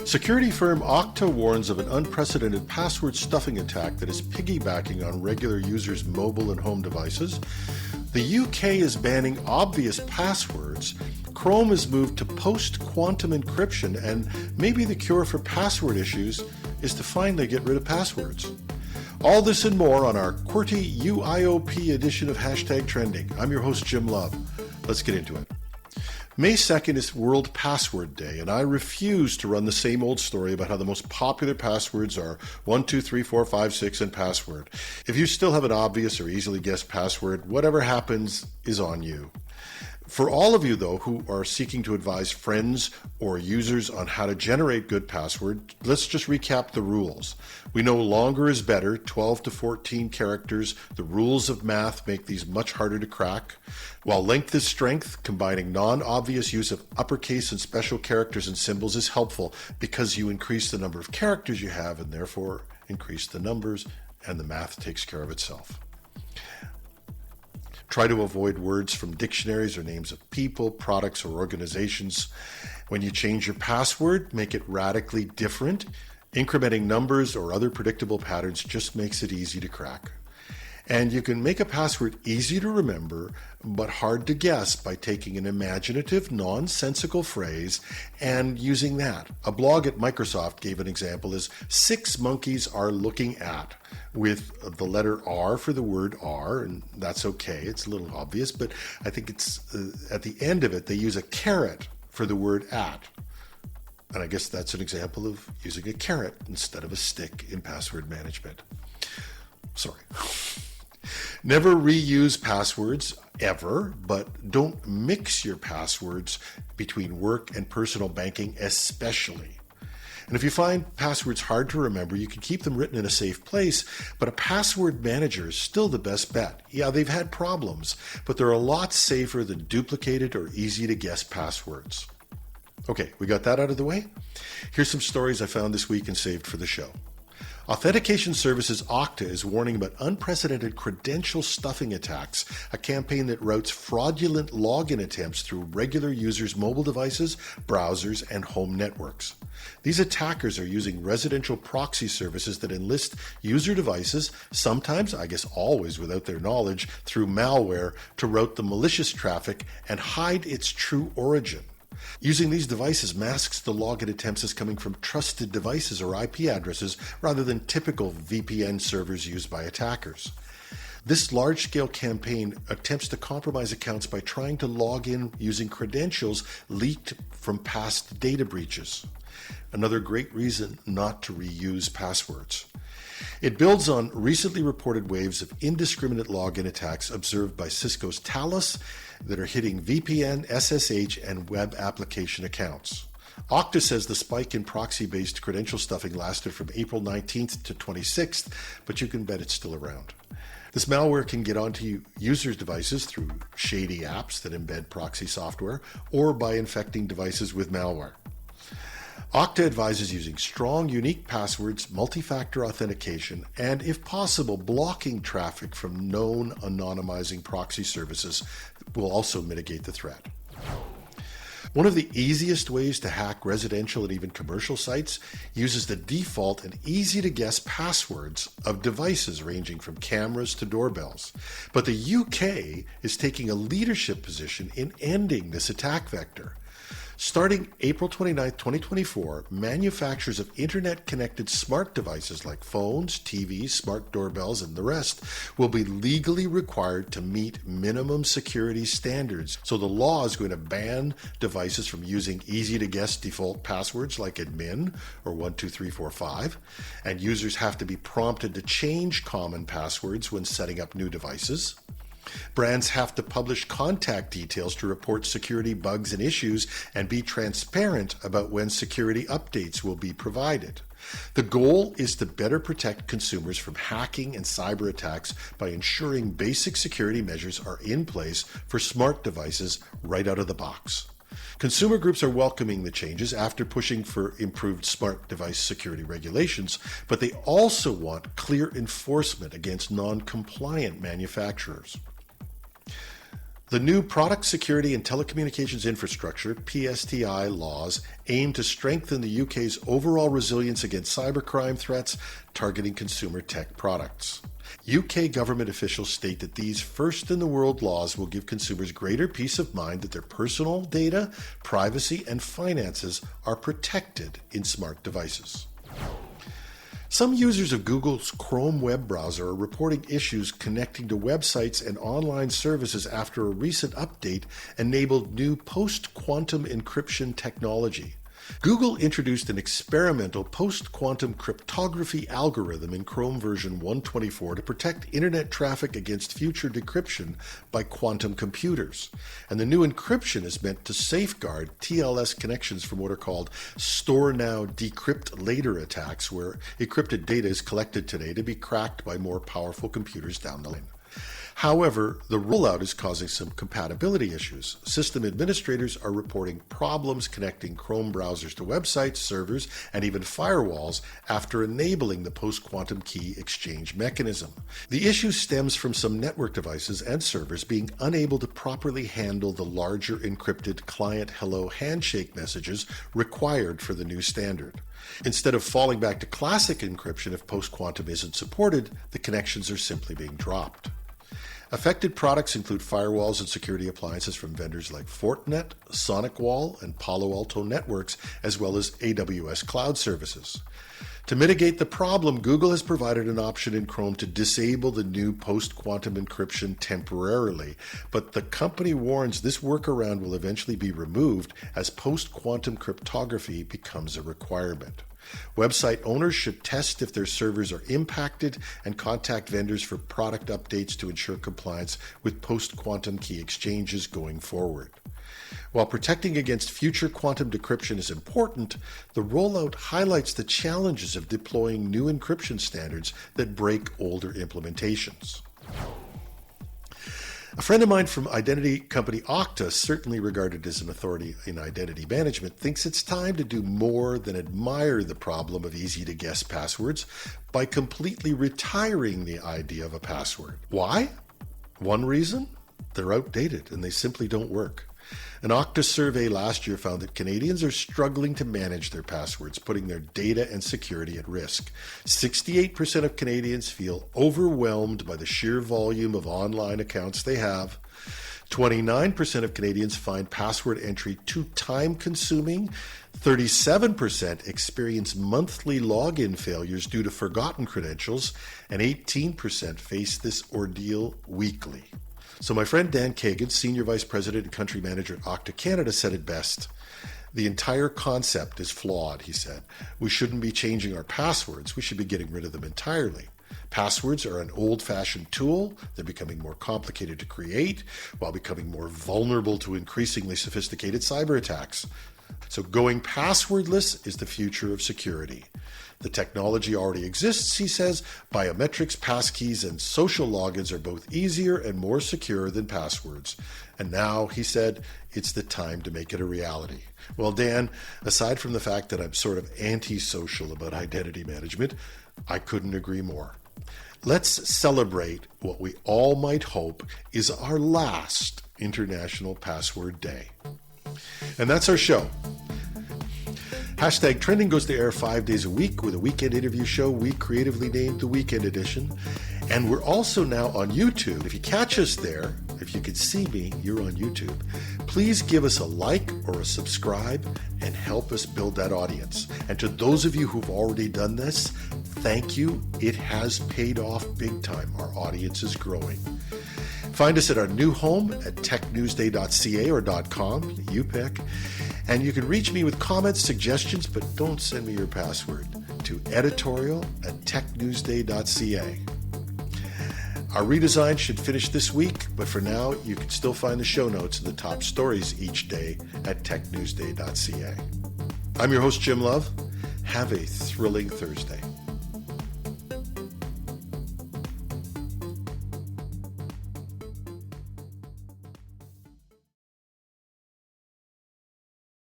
Security firm Okta warns of an unprecedented password stuffing attack that is piggybacking on regular users' mobile and home devices. The UK is banning obvious passwords. Chrome has moved to post-quantum encryption, and maybe the cure for password issues is to finally get rid of passwords. All this and more on our QuertyUIOP edition of Hashtag Trending. I'm your host, Jim Love. Let's get into it. May 2nd is World Password Day, and I refuse to run the same old story about how the most popular passwords are 1, 2, 3, 4, 5, 6, and password. If you still have an obvious or easily guessed password, whatever happens is on you. For all of you, though, who are seeking to advise friends or users on how to generate good password, let's just recap the rules. We know longer is better, 12 to 14 characters. The rules of math make these much harder to crack. While length is strength, combining non-obvious use of uppercase and special characters and symbols is helpful because you increase the number of characters you have and therefore increase the numbers, and the math takes care of itself. Try to avoid words from dictionaries or names of people, products, or organizations. When you change your password, make it radically different. Incrementing numbers or other predictable patterns just makes it easy to crack. And you can make a password easy to remember, but hard to guess by taking an imaginative, nonsensical phrase and using that. A blog at Microsoft gave an example as 6 monkeys are looking at, with the letter R for the word R, and that's okay. It's a little obvious, but I think it's at the end of it, they use a caret for the word at. And I guess that's an example of using a carrot instead of a stick in password management. Sorry. Never reuse passwords ever, but don't mix your passwords between work and personal banking especially. And if you find passwords hard to remember, you can keep them written in a safe place, but a password manager is still the best bet. Yeah, they've had problems, but they're a lot safer than duplicated or easy to guess passwords. Okay, we got that out of the way. Here's some stories I found this week and saved for the show. Authentication Services Okta is warning about unprecedented credential stuffing attacks, a campaign that routes fraudulent login attempts through regular users' mobile devices, browsers, and home networks. These attackers are using residential proxy services that enlist user devices, sometimes, I guess always without their knowledge, through malware to route the malicious traffic and hide its true origin. Using these devices masks the login attempts as coming from trusted devices or IP addresses rather than typical VPN servers used by attackers. This large-scale campaign attempts to compromise accounts by trying to log in using credentials leaked from past data breaches. Another great reason not to reuse passwords. It builds on recently reported waves of indiscriminate login attacks observed by Cisco's Talos that are hitting VPN, SSH, and web application accounts. Okta says the spike in proxy-based credential stuffing lasted from April 19th to 26th, but you can bet it's still around. This malware can get onto users' devices through shady apps that embed proxy software or by infecting devices with malware. Okta advises using strong, unique passwords, multi-factor authentication, and, if possible, blocking traffic from known anonymizing proxy services will also mitigate the threat. One of the easiest ways to hack residential and even commercial sites uses the default and easy-to-guess passwords of devices ranging from cameras to doorbells. But the UK is taking a leadership position in ending this attack vector. Starting April 29, 2024, manufacturers of internet-connected smart devices like phones, TVs, smart doorbells, and the rest will be legally required to meet minimum security standards. So the law is going to ban devices from using easy-to-guess default passwords like admin or 12345, and users have to be prompted to change common passwords when setting up new devices. Brands have to publish contact details to report security bugs and issues and be transparent about when security updates will be provided. The goal is to better protect consumers from hacking and cyber attacks by ensuring basic security measures are in place for smart devices right out of the box. Consumer groups are welcoming the changes after pushing for improved smart device security regulations, but they also want clear enforcement against non-compliant manufacturers. The new Product Security and Telecommunications Infrastructure, PSTI, laws aim to strengthen the UK's overall resilience against cybercrime threats targeting consumer tech products. UK government officials state that these first-in-the-world laws will give consumers greater peace of mind that their personal data, privacy, and finances are protected in smart devices. Some users of Google's Chrome web browser are reporting issues connecting to websites and online services after a recent update enabled new post-quantum encryption technology. Google introduced an experimental post-quantum cryptography algorithm in Chrome version 124 to protect internet traffic against future decryption by quantum computers. And the new encryption is meant to safeguard TLS connections from what are called store now, decrypt later attacks, where encrypted data is collected today to be cracked by more powerful computers down the line. However, the rollout is causing some compatibility issues. System administrators are reporting problems connecting Chrome browsers to websites, servers, and even firewalls after enabling the post-quantum key exchange mechanism. The issue stems from some network devices and servers being unable to properly handle the larger encrypted client hello handshake messages required for the new standard. Instead of falling back to classic encryption if post-quantum isn't supported, the connections are simply being dropped. Affected products include firewalls and security appliances from vendors like Fortinet, SonicWall, and Palo Alto Networks, as well as AWS cloud services. To mitigate the problem, Google has provided an option in Chrome to disable the new post-quantum encryption temporarily, but the company warns this workaround will eventually be removed as post-quantum cryptography becomes a requirement. Website owners should test if their servers are impacted and contact vendors for product updates to ensure compliance with post-quantum key exchanges going forward. While protecting against future quantum decryption is important, the rollout highlights the challenges of deploying new encryption standards that break older implementations. A friend of mine from identity company Okta, certainly regarded as an authority in identity management, thinks it's time to do more than admire the problem of easy-to-guess passwords by completely retiring the idea of a password. Why? One reason? They're outdated and they simply don't work. An Okta survey last year found that Canadians are struggling to manage their passwords, putting their data and security at risk. 68% of Canadians feel overwhelmed by the sheer volume of online accounts they have. 29% of Canadians find password entry too time-consuming. 37% experience monthly login failures due to forgotten credentials, and 18% face this ordeal weekly. So my friend Dan Kagan, Senior Vice President and Country Manager at Okta Canada, said it best. The entire concept is flawed, he said. We shouldn't be changing our passwords. We should be getting rid of them entirely. Passwords are an old-fashioned tool. They're becoming more complicated to create while becoming more vulnerable to increasingly sophisticated cyber attacks. So going passwordless is the future of security. The technology already exists, he says. Biometrics, passkeys, and social logins are both easier and more secure than passwords. And now, he said, it's the time to make it a reality. Well, Dan, aside from the fact that I'm sort of antisocial about identity management, I couldn't agree more. Let's celebrate what we all might hope is our last International Password Day. And that's our show. Hashtag Trending goes to air 5 days a week with a weekend interview show we creatively named the Weekend Edition. And we're also now on YouTube. If you catch us there, if you can see me, you're on YouTube. Please give us a like or a subscribe and help us build that audience. And to those of you who've already done this, thank you. It has paid off big time. Our audience is growing. Find us at our new home at technewsday.ca or .com, you pick. And you can reach me with comments, suggestions, but don't send me your password to editorial@technewsday.ca. Our redesign should finish this week, but for now, you can still find the show notes and the top stories each day at technewsday.ca. I'm your host, Jim Love. Have a thrilling Thursday.